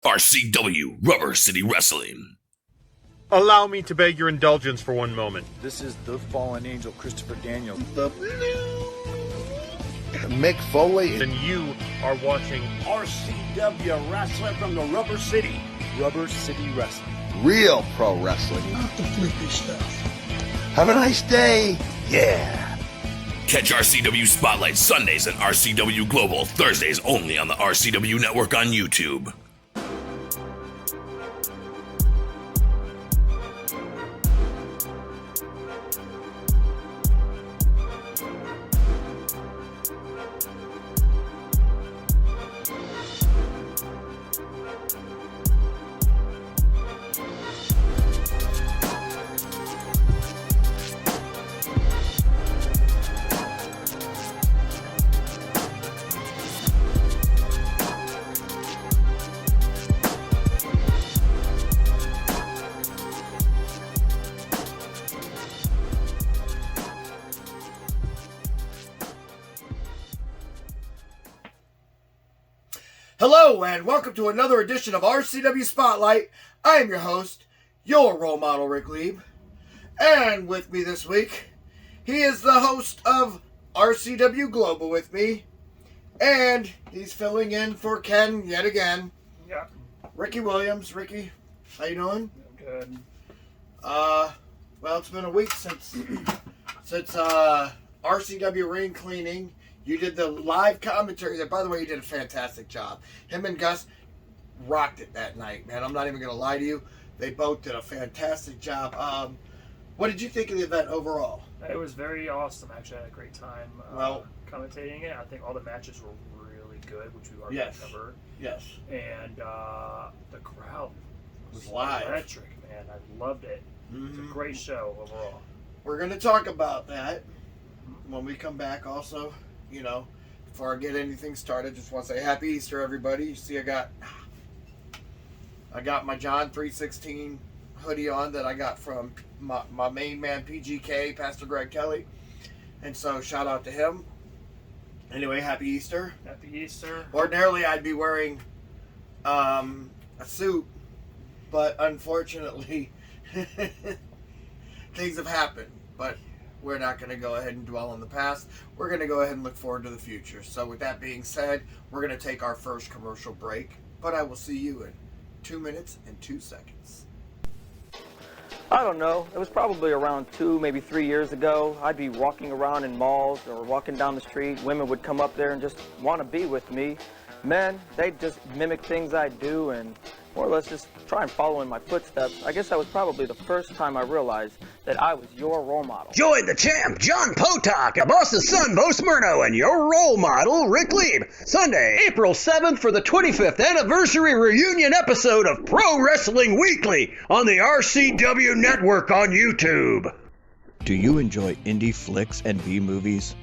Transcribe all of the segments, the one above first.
RCW Rubber City Wrestling. Allow me to beg your indulgence for one moment. This is the fallen angel, Christopher Daniels. The Mick Foley. And you are watching RCW Wrestling from the Rubber City. Rubber City Wrestling. Real pro wrestling. Not the flippy stuff. Have a nice day. Yeah. Catch RCW Spotlight Sundays and RCW Global Thursdays only on the RCW Network on YouTube. Hello and welcome to another edition of RCW Spotlight. I am your host, your role model, Ric Lieb. And with me this week, he is the host of RCW Global with me. And he's filling in for Ken yet again. Yeah. Rici Williams. Ricky, how you doing? Good. Well, it's been a week since RCW ring cleaning. You did the live commentary there. By the way, you did a fantastic job. Him and Gus rocked it that night, man. I'm not even going to lie to you. They both did a fantastic job. What did you think of the event overall? It was very awesome. Actually, I had a great time commentating it. I think all the matches were really good, which we already covered. Yes. And the crowd was live. Electric, man. I loved it. Mm-hmm. It was a great show overall. We're going to talk about that when we come back also. You know, before I get anything started, just want to say Happy Easter, everybody. You see, I got my John 3:16 hoodie on that I got from my main man, PGK, Pastor Greg Kelly. And so, shout out to him. Anyway, Happy Easter. Happy Easter. Ordinarily, I'd be wearing a suit, but unfortunately, things have happened. But we're not going to go ahead and dwell on the past. We're going to go ahead and look forward to the future. So with that being said, we're going to take our first commercial break. But I will see you in 2 minutes and 2 seconds. I don't know. It was probably around 2, maybe 3 years ago. I'd be walking around in malls or walking down the street. Women would come up there and just want to be with me. Men, they'd just mimic things I do and more or less just try and follow in my footsteps. I guess that was probably the first time I realized that I was your role model. Join the champ, John Potok, the boss's son, Bo Smyrno, and your role model, Ric Lieb, Sunday, April 7th for the 25th anniversary reunion episode of Pro Wrestling Weekly on the RCW Network on YouTube. Do you enjoy indie flicks and B-movies?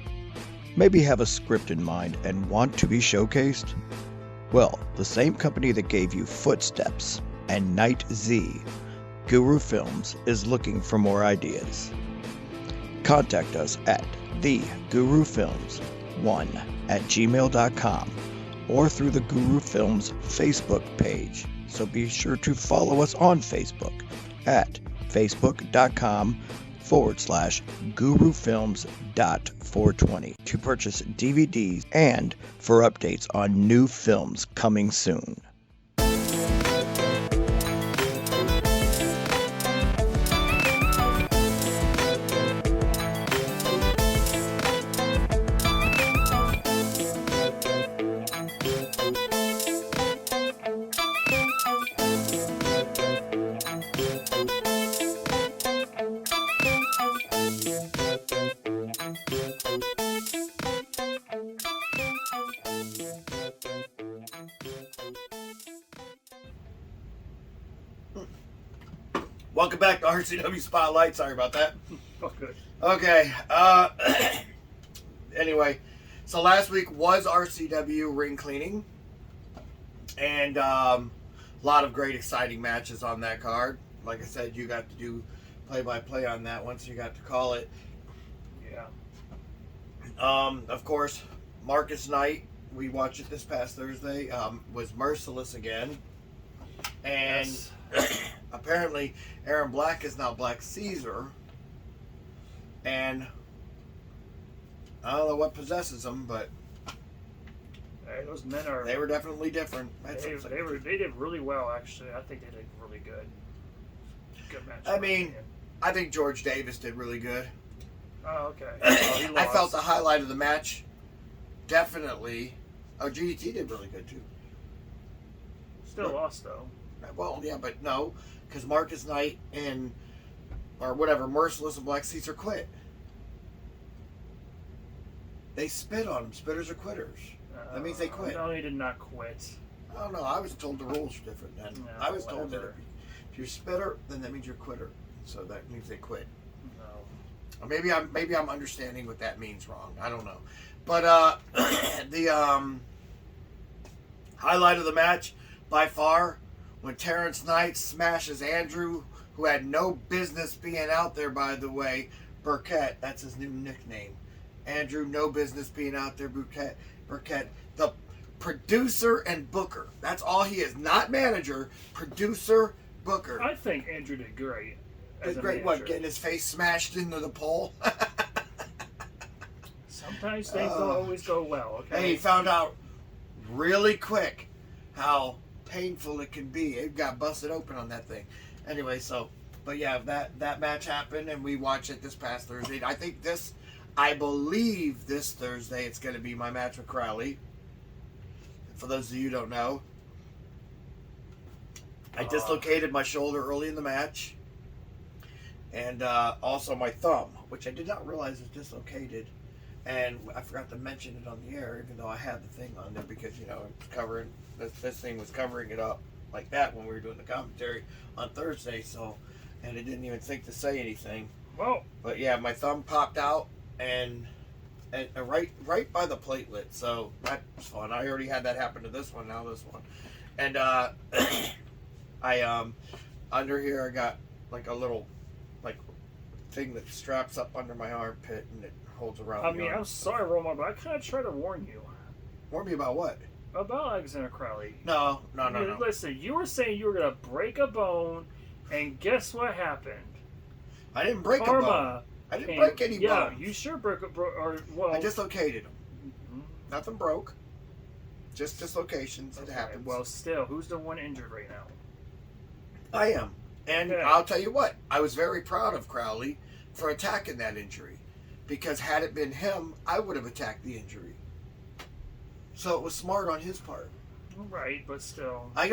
Maybe have a script in mind and want to be showcased? Well, the same company that gave you Footsteps and Night Z, Guru Films, is looking for more ideas. Contact us at thegurufilms1@gmail.com or through the Guru Films Facebook page. So be sure to follow us on Facebook at facebook.com/gurufilms.420 to purchase DVDs and for updates on new films coming soon. Welcome back to RCW Spotlight. Sorry about that. Okay. Okay. Anyway, so last week was RCW ring cleaning. And a lot of great, exciting matches on that card. Like I said, you got to do play-by-play on that one, so you got to call it. Yeah. Of course, Marcus Knight, we watched it this past Thursday, was merciless again. And apparently Aaron Black is now Black Caesar. And I don't know what possesses them, but hey, those men are. They were definitely different. They did really well, actually. I think they did really good. Good match. I mean, I think George Davis did really good. Oh, okay. Well, I felt the highlight of the match. Definitely. Oh, GDT did really good too. Still lost though. Well, yeah, but no, because Marcus Knight and or whatever, Merciless and Black Caesar quit. They spit on him. Spitters are quitters. That means they quit. No, he did not quit. I don't know. I was told the rules were different then. No, I was told that whatever. if you're a spitter, then that means you're a quitter. So that means they quit. No. Or maybe I'm understanding what that means wrong. I don't know. But the highlight of the match by far when Terrence Knight smashes Andrew, who had no business being out there, by the way. Burkett, that's his new nickname. Andrew, no business being out there. Burkett, the producer and booker. That's all he is. Not manager, producer, booker. I think Andrew did great. Did great. What, getting his face smashed into the pole? Sometimes things don't always go well, okay? And he found out really quick how painful it can be. It got busted open on that thing. Anyway, but yeah, that match happened, and we watched it this past Thursday. I believe this Thursday it's going to be my match with Crowley. For those of you who don't know, I dislocated my shoulder early in the match, and also my thumb, which I did not realize was dislocated. And I forgot to mention it on the air, even though I had the thing on there, because it's covering this thing was covering it up like that when we were doing the commentary on Thursday. So, and it didn't even think to say anything. Well, but yeah, my thumb popped out and right by the platelet. So that was fun. I already had that happen to this one. Now this one, and I under here I got like a little thing that straps up under my armpit and it holds around. I mean, I'm sorry, Roman, but I kind of tried to warn you. Warn me about what? About Alexander Crowley. No. Listen, you were saying you were going to break a bone, and guess what happened? I didn't break a bone. I didn't break any bones. Yeah, you sure broke a I dislocated them. Mm-hmm. Nothing broke. Just dislocations. Okay, it happens. Well, still, who's the one injured right now? I am. And I'll tell you what, I was very proud of Crowley for attacking that injury. Because had it been him, I would have attacked the injury. So it was smart on his part. Right, but still. I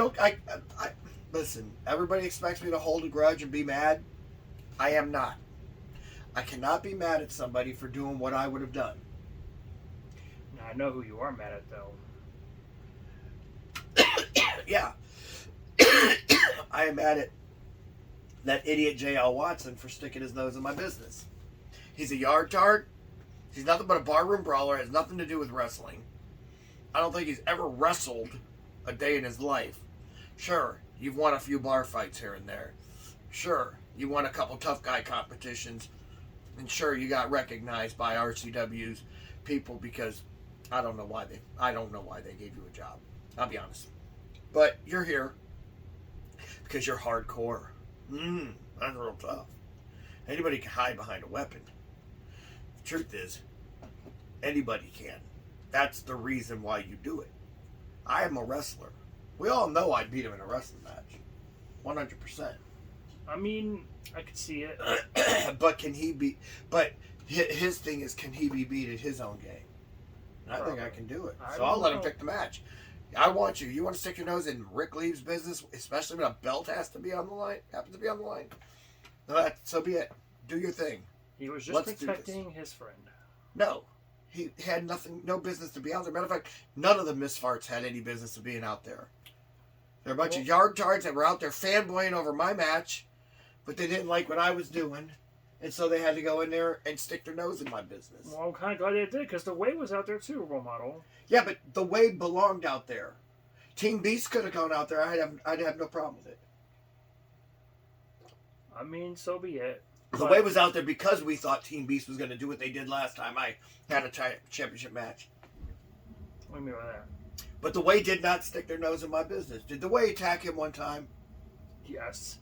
listen, everybody expects me to hold a grudge and be mad. I am not. I cannot be mad at somebody for doing what I would have done. Now, I know who you are mad at, though. Yeah. I am mad at that idiot J.L. Watson for sticking his nose in my business. He's a yard tart. He's nothing but a barroom brawler. Has nothing to do with wrestling. I don't think he's ever wrestled a day in his life. Sure, you've won a few bar fights here and there. Sure, you won a couple tough guy competitions. And sure, you got recognized by RCW's people because I don't know why they gave you a job. I'll be honest. But you're here because you're hardcore. That's real tough. Anybody can hide behind a weapon. The truth is, anybody can. That's the reason why you do it. I am a wrestler. We all know I beat him in a wrestling match. 100%. I mean, I could see it. But can he be... But his thing is, can he be beat at his own game? And I think I can do it. So I'll let him pick the match. I want you. You want to stick your nose in Ric Lieb's business, especially when a belt happens to be on the line? No, so be it. Do your thing. He was just protecting his friend. No. He had no business to be out there. Matter of fact, none of the misfarts had any business of being out there. They're a bunch of yard tards that were out there fanboying over my match, but they didn't like what I was doing, and so they had to go in there and stick their nose in my business. Well, I'm kind of glad they did, because the Way was out there too, Role Model. Yeah, but the Way belonged out there. Team Beast could have gone out there. I'd have no problem with it. I mean, so be it. The Way was out there because we thought Team Beast was going to do what they did last time I had a championship match. What do you mean by that? But the Way did not stick their nose in my business. Did the Way attack him one time? Yes.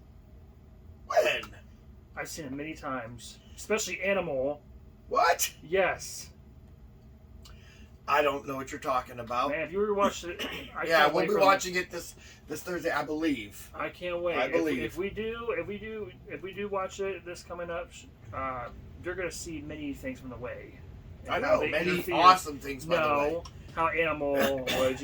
When? I've seen it many times. Especially Animal. What? Yes. I don't know what you're talking about. Man, if you rewatched it, yeah, we'll be watching it this Thursday, I believe. I can't wait. I believe. If we do watch it this coming up, you're gonna see many things from the Way. I know many awesome things. By the way, how Animal was,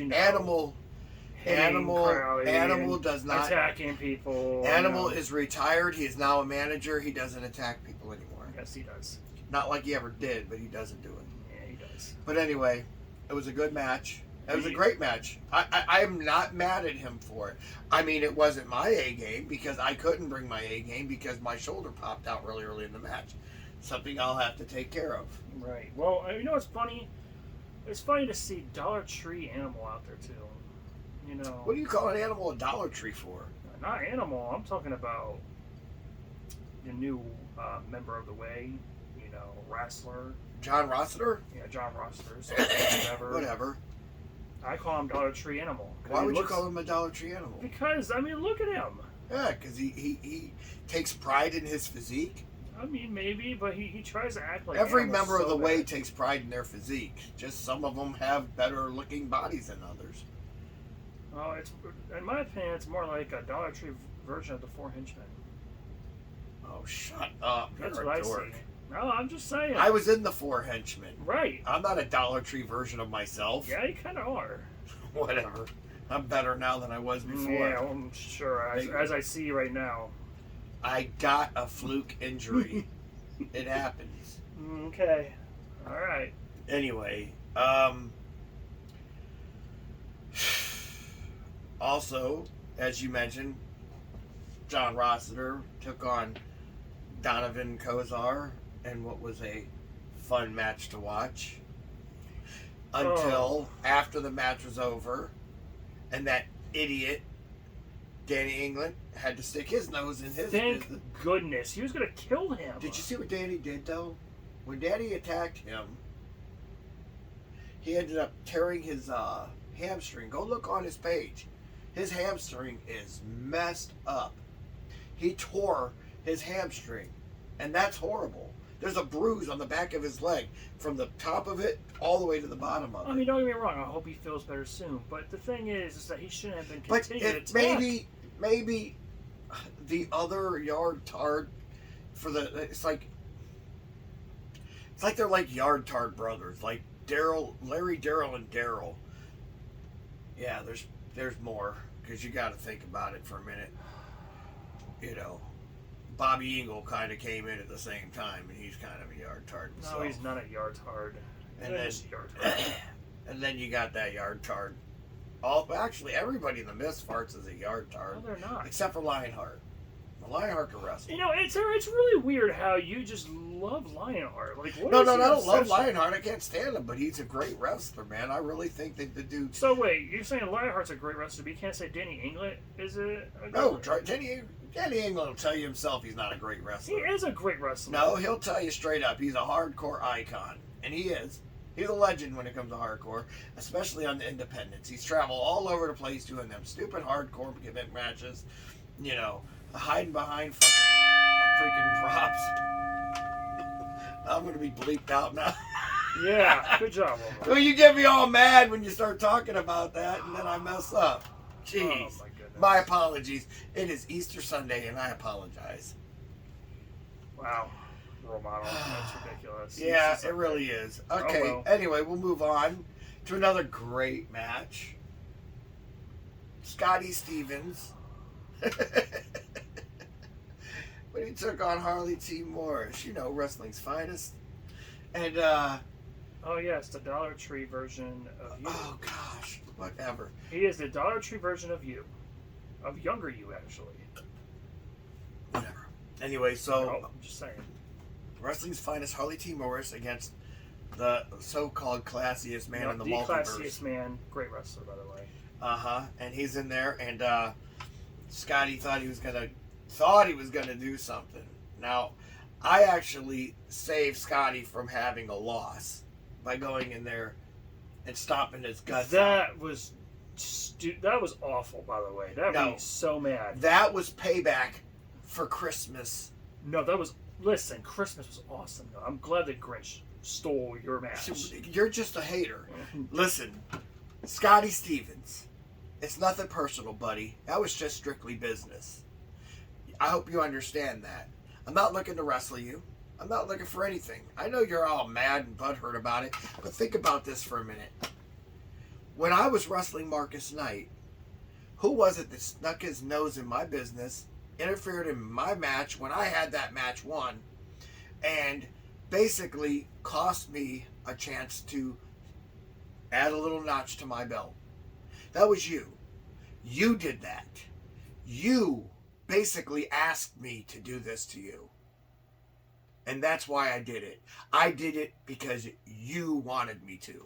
Animal does not attacking people. Animal is retired. He is now a manager. He doesn't attack people anymore. Yes, he does. Not like he ever did, but he doesn't do it. Yeah, he does. But anyway, it was a good match. It was a great match. I am not mad at him for it. I mean, it wasn't my A game because I couldn't bring my A game because my shoulder popped out really early in the match. Something I'll have to take care of. Right. Well, you know what's funny? It's funny to see Dollar Tree Animal out there too. What do you call an animal a Dollar Tree for? Not Animal. I'm talking about the new member of the Way. Wrestler. John Rossiter? Yeah, John Rossiter. So whatever. I call him Dollar Tree Animal. Why would you call him a Dollar Tree Animal? Because, look at him. Yeah, because he takes pride in his physique. Maybe, but he tries to act like every member of the Way takes pride in their physique. Just some of them have better looking bodies than others. Well, in my opinion, it's more like a Dollar Tree version of the Four Henchmen. Oh, shut up. That's what I see. No, I'm just saying. I was in the Four Henchmen. Right. I'm not a Dollar Tree version of myself. Yeah, you kind of are. Whatever. I'm better now than I was before. Yeah, I'm sure. As I see right now. I got a fluke injury. It happens. Okay. All right. Anyway, also, as you mentioned, John Rossiter took on Donovan Kozar in what was a fun match to watch. Until after the match was over, and that idiot Danny England had to stick his nose in his business. Thank goodness. He was going to kill him. Did you see what Danny did, though? When Danny attacked him, he ended up tearing his hamstring. Go look on his page. His hamstring is messed up. He tore his hamstring, and that's horrible. There's a bruise on the back of his leg from the top of it all the way to the bottom of it. Don't get me wrong. I hope he feels better soon. But the thing is that he shouldn't have been continuing to attack. Maybe the other yard tard for the it's like they're like yard tard brothers, like Larry, Daryl, and Daryl. Yeah, there's more because you got to think about it for a minute. Bobby Eagle kind of came in at the same time, and he's kind of a yard tard. No, he's not a yard tard. And then you got that yard tard. Actually, everybody in the Mist farts is a yard tard. No, they're not. Except for Lionheart. Lionheart can wrestle. It's really weird how you just love Lionheart. No, I don't love Lionheart. I can't stand him, but he's a great wrestler, man. I really think that the dude. So wait, you're saying Lionheart's a great wrestler, but you can't say Danny England is it? No, Danny England will tell you himself he's not a great wrestler. He is a great wrestler. No, he'll tell you straight up he's a hardcore icon, and he is. He's a legend when it comes to hardcore, especially on the independents. He's traveled all over the place doing them stupid hardcore gimmick matches, hiding behind freaking props. I'm going to be bleeped out now. Yeah, good job, Omar. Well, you get me all mad when you start talking about that, and then I mess up. Jeez. Oh, my goodness. My apologies. It is Easter Sunday, and I apologize. Wow. Role model. That's ridiculous. Yeah, it really is. Okay, Anyway, we'll move on to another great match. Scotty Stevens. When he took on Harley T. Morris, wrestling's finest. And, oh, yes, the Dollar Tree version of you. Oh, gosh. Whatever. He is the Dollar Tree version of you. Of younger you, actually. Whatever. Anyway, so... I'm just saying. Wrestling's finest, Harley T. Morris against the so-called classiest man in the multiverse. The classiest man. Great wrestler, by the way. Uh-huh. And he's in there, and Scotty thought he was gonna do something. Now, I actually saved Scotty from having a loss by going in there and stomping his guts That out. was awful, by the way. That made me so mad. That was payback for Christmas. No, listen, Christmas was awesome. Though. I'm glad the Grinch stole your match. You're just a hater. Listen, Scotty Stevens, it's nothing personal, buddy. That was just strictly business. I hope you understand that. I'm not looking to wrestle you. I'm not looking for anything. I know you're all mad and butthurt about it, but think about this for a minute. When I was wrestling Marcus Knight, who was it that snuck his nose in my business, interfered in my match when I had that match won, and basically cost me a chance to add a little notch to my belt? That was you. You did that. You basically asked me to do this to you. And that's why I did it. I did it because you wanted me to.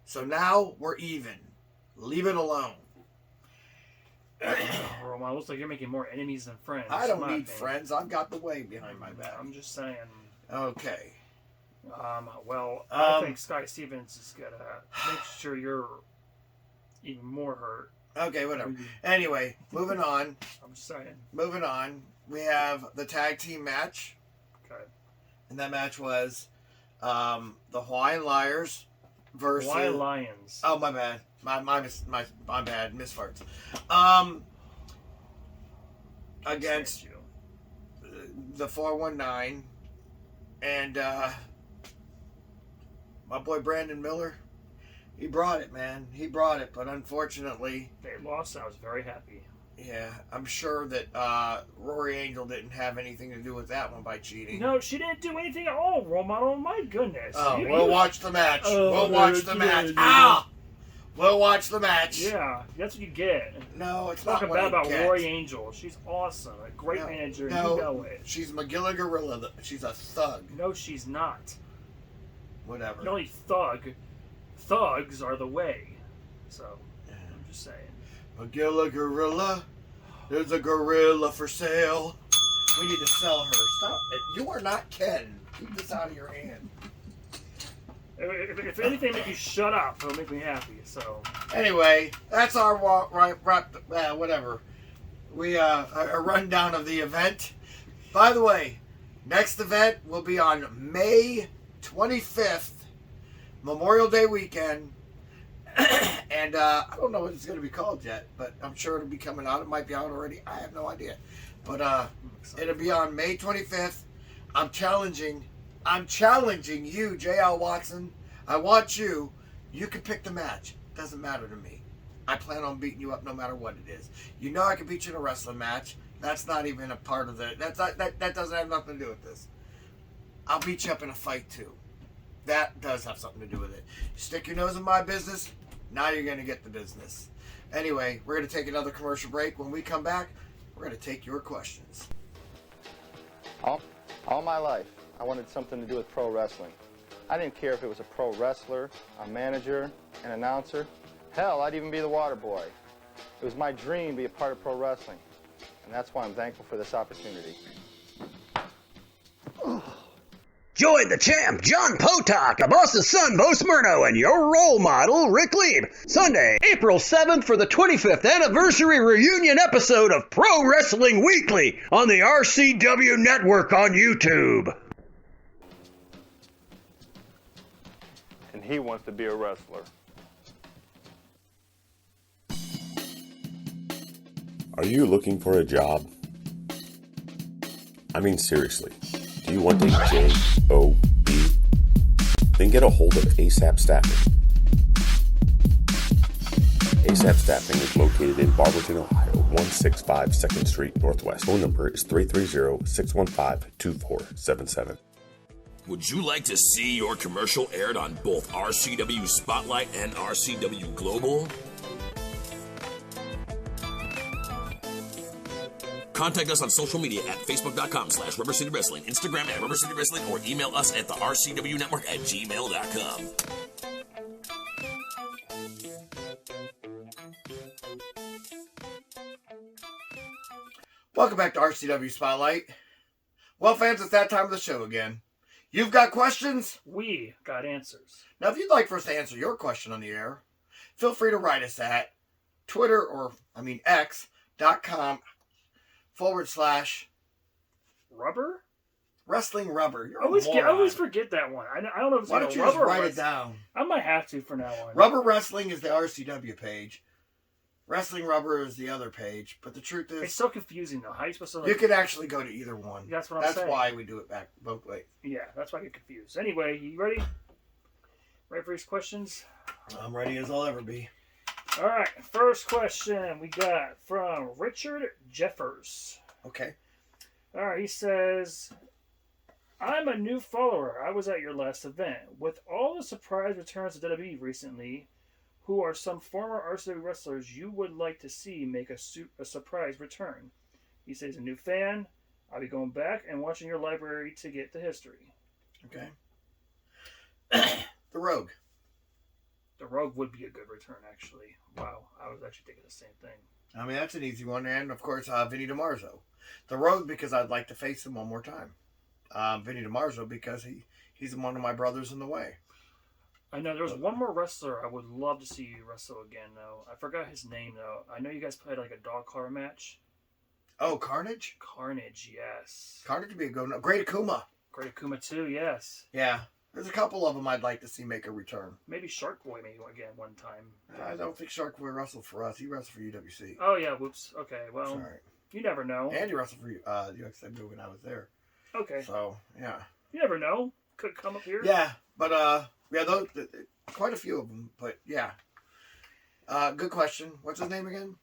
So now we're even. Leave it alone. Roman, it looks like you're making more enemies than friends. I don't need friends. I've got the way behind my back. I'm just saying. Okay. I think Scotty Stevens is going to make sure you're even more hurt. Okay, whatever. Anyway, moving on. I'm just saying. Moving on. We have the tag team match. Okay. And that match was the Hawaiian Liars versus Hawaiian Lions. Oh, my bad. My bad. Misfarts. Against the 419 and my boy Brandon Miller. He brought it, man. He brought it, but unfortunately They lost. I was very happy. Yeah, I'm sure that Rory Angel didn't have anything to do with that one by cheating. No, she didn't do anything at all, RoleModel. My goodness. Oh, we'll watch the match. We'll watch the match. Ah! We'll watch the match. Yeah, that's what you get. No, it's not talking what bad you about get. Rory Angel. She's awesome. A great manager. No, you know it. She's Magilla Gorilla. She's a thug. No, she's not. Whatever. The only thugs are the way. So, I'm just saying. Magilla Gorilla. There's a gorilla for sale. We need to sell her. Stop it. You are not Ken. Keep this out of your hand. If anything make you shut up, it'll make me happy. So anyway, that's our whatever. We a rundown of the event. By the way, next event will be on May 25th, Memorial Day weekend. And I don't know what it's going to be called yet, but I'm sure it'll be coming out. It might be out already. I have no idea. But it'll be on May 25th. I'm challenging you, J.L. Watson. I want you. You can pick the match. Doesn't matter to me. I plan on beating you up no matter what it is. You know I can beat you in a wrestling match. That's not even a part of the... That doesn't have nothing to do with this. I'll beat you up in a fight too. That does have something to do with it. Stick your nose in my business. Now you're going to get the business. Anyway, we're going to take another commercial break. When we come back, we're going to take your questions. All my life, I wanted something to do with pro wrestling. I didn't care if it was a pro wrestler, a manager, an announcer. Hell, I'd even be the water boy. It was my dream to be a part of pro wrestling. And that's why I'm thankful for this opportunity. Join the champ, John Potok, the boss's son, Bo Smyrno, and your role model, Ric Lieb, Sunday, April 7th for the 25th anniversary reunion episode of Pro Wrestling Weekly on the RCW Network on YouTube. And he wants to be a wrestler. Are you looking for a job? I mean, seriously. Do you want a job? Then get a hold of ASAP Staffing. ASAP Staffing is located in Barberton, Ohio, 165 2nd Street Northwest. Phone number is 330-615-2477. Would you like to see your commercial aired on both RCW Spotlight and RCW Global? Contact us on social media at facebook.com/Rubber City Wrestling, Instagram at Rubber City Wrestling, or email us at the RCW Network at gmail.com. Welcome back to RCW Spotlight. Well, fans, it's that time of the show again. You've got questions? We got answers. Now, if you'd like for us to answer your question on the air, feel free to write us at Twitter x.com/rubber wrestling rubber. I always forget that one. I don't know if it's Why don't you just write it down? I might have to for now on. Rubber Wrestling is the RCW page. Wrestling Rubber is the other page. But the truth is, it's so confusing though. How are you supposed to? You could actually go to either one. That's what I'm saying. That's why we do it both ways. Yeah, that's why I get confused. Anyway, you ready? Ready for these questions? I'm ready as I'll ever be. All right, first question we got from Richard Jeffers. Okay. All right, he says, I'm a new follower. I was at your last event. With all the surprise returns to WWE recently, who are some former RCW wrestlers you would like to see make a surprise return? He says, a new fan. I'll be going back and watching your library to get the history. Okay. The Rogue. The Rogue would be a good return, actually. Wow, I was actually thinking the same thing. I mean, that's an easy one. And, of course, Vinny DiMarzo. The Rogue, because I'd like to face him one more time. Vinny DiMarzo, because he's one of my brothers in the way. I know there's one more wrestler I would love to see you wrestle again, though. I forgot his name, though. I know you guys played like a dog collar match. Oh, Carnage? Carnage, yes. Carnage would be a good one. Great Akuma. Great Akuma, too, yes. Yeah. There's a couple of them I'd like to see make a return. Maybe Shark Boy maybe again one time. I don't think Shark Boy wrestled for us. He wrestled for UWC. Oh, yeah, whoops. Okay, well, That's all right. You never know. And he wrestled for UXW when I was there. Okay. So, yeah. You never know. Could come up here. Yeah, but, yeah, those, quite a few of them, but, yeah. Good question. What's his name again?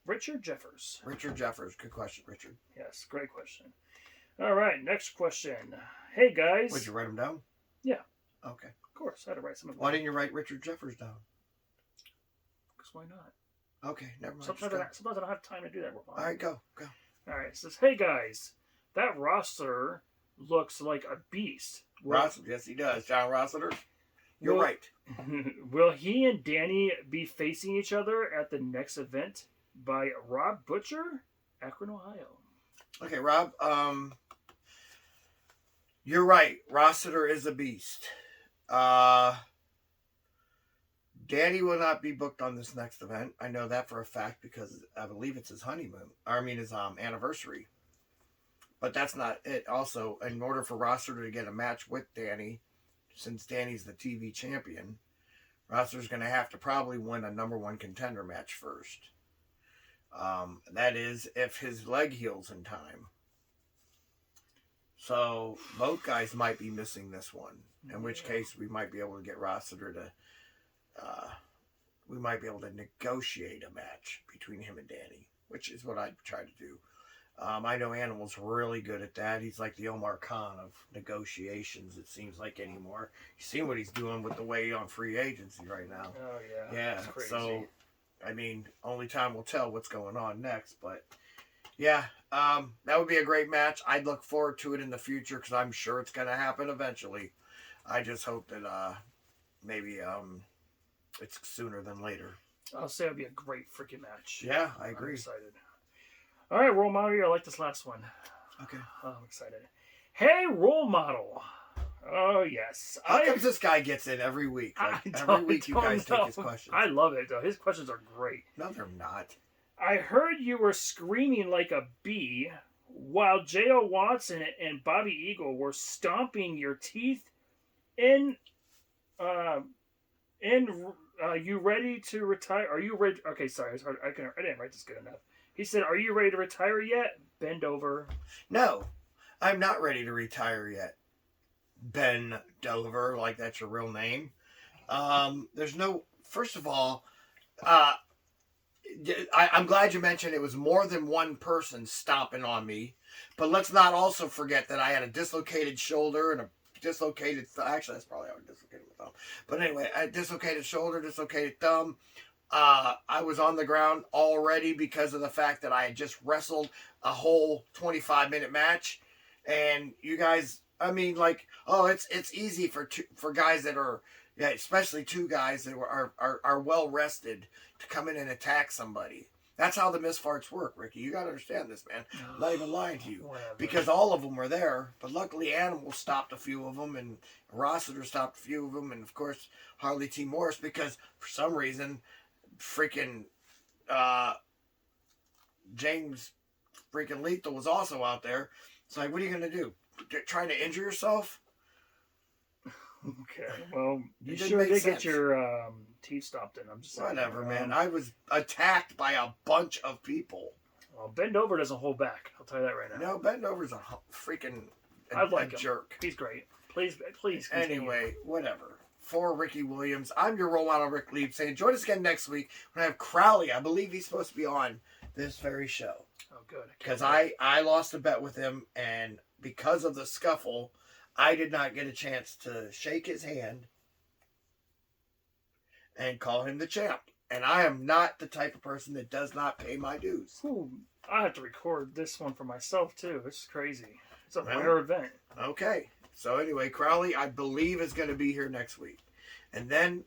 Richard Jeffers. Richard Jeffers. Good question, Richard. Yes, great question. All right, next question. Hey, guys. Would you write them down? Yeah. Okay. Of course, I had to write some of them. Why didn't you write Richard Jeffers down? Because why not? Okay, never mind. Sometimes I don't have time to do that. All right, go. All right, it says, hey, guys, that roster looks like a beast. Yes, he does. John Rossiter. You're right. Will he and Danny be facing each other at the next event? By Rob Butcher, Akron, Ohio. Okay, Rob, you're right. Rossiter is a beast. Danny will not be booked on this next event. I know that for a fact because I believe it's his his anniversary. But that's not it. Also, in order for Rossiter to get a match with Danny, since Danny's the TV champion, Rossiter's going to have to probably win a number one contender match first. That is if his leg heals in time. So both guys might be missing this one. In which case we might be able to get Rossiter to we might be able to negotiate a match between him and Danny, which is what I'd try to do. I know Animal's really good at that. He's like the Omar Khan of negotiations, it seems like anymore. You see what he's doing with the way on free agency right now. Oh, yeah. Yeah, that's crazy. So, I mean, only time will tell what's going on next. But, yeah, that would be a great match. I'd look forward to it in the future because I'm sure it's going to happen eventually. I just hope that maybe it's sooner than later. I'll say it would be a great freaking match. Yeah, I agree. I'm excited. All right, Role Model, I like this last one. Okay. Oh, I'm excited. Hey, Role Model. Oh, yes. How come this guy gets in every week? Like, every week you guys take his questions. I love it, though. His questions are great. No, they're not. I heard you were screaming like a bee while J.O. Watson and Bobby Eagle were stomping your teeth in... you ready to retire? Are you ready? Okay, sorry. It's hard. I didn't write this good enough. He said, are you ready to retire yet? Bend over. No, I'm not ready to retire yet. Ben Dover, like that's your real name. There's no, first of all, I'm glad you mentioned it was more than one person stomping on me. But let's not also forget that I had a dislocated shoulder and a dislocated actually that's probably how I dislocated my thumb. But anyway, I dislocated shoulder, dislocated thumb. I was on the ground already because of the fact that I had just wrestled a whole 25-minute match. And you guys, I mean, like, oh, it's easy for guys that are, yeah, especially two guys that are well rested to come in and attack somebody. That's how the misfarts work, Ricky. You got to understand this, man. I'm not even lying to you. Whatever. Because all of them were there, but luckily Animal stopped a few of them, and Rossiter stopped a few of them, and of course Harley T. Morris, because for some reason, freaking James freaking Lethal was also out there. It's like, what are you going to do? Trying to injure yourself? Okay, well, you It didn't sure make did sense. get your teeth stopped in. I'm just saying. Whatever, man. I was attacked by a bunch of people. Well, Bend Over doesn't hold back. I'll tell you that right now. No, Ben Over's a freaking I like him. jerk. He's great. Please continue. Anyway, whatever. For Rici Williams, I'm your role model, Ric Lieb, saying join us again next week when I have Crowley. I believe he's supposed to be on this very show. Oh, good. Because I lost a bet with him, and because of the scuffle, I did not get a chance to shake his hand and call him the champ. And I am not the type of person that does not pay my dues. Ooh, I have to record this one for myself, too. This is crazy. It's a Well, rare event. Okay. So anyway, Crowley, I believe, is going to be here next week. And then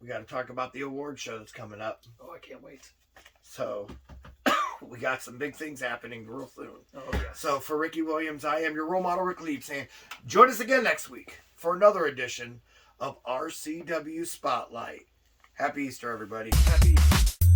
we got to talk about the award show that's coming up. Oh, I can't wait. So we got some big things happening real soon. Oh, yes. So for Rici Williams, I am your role model, Ric Lieb, saying join us again next week for another edition of RCW Spotlight. Happy Easter, everybody. Happy Easter.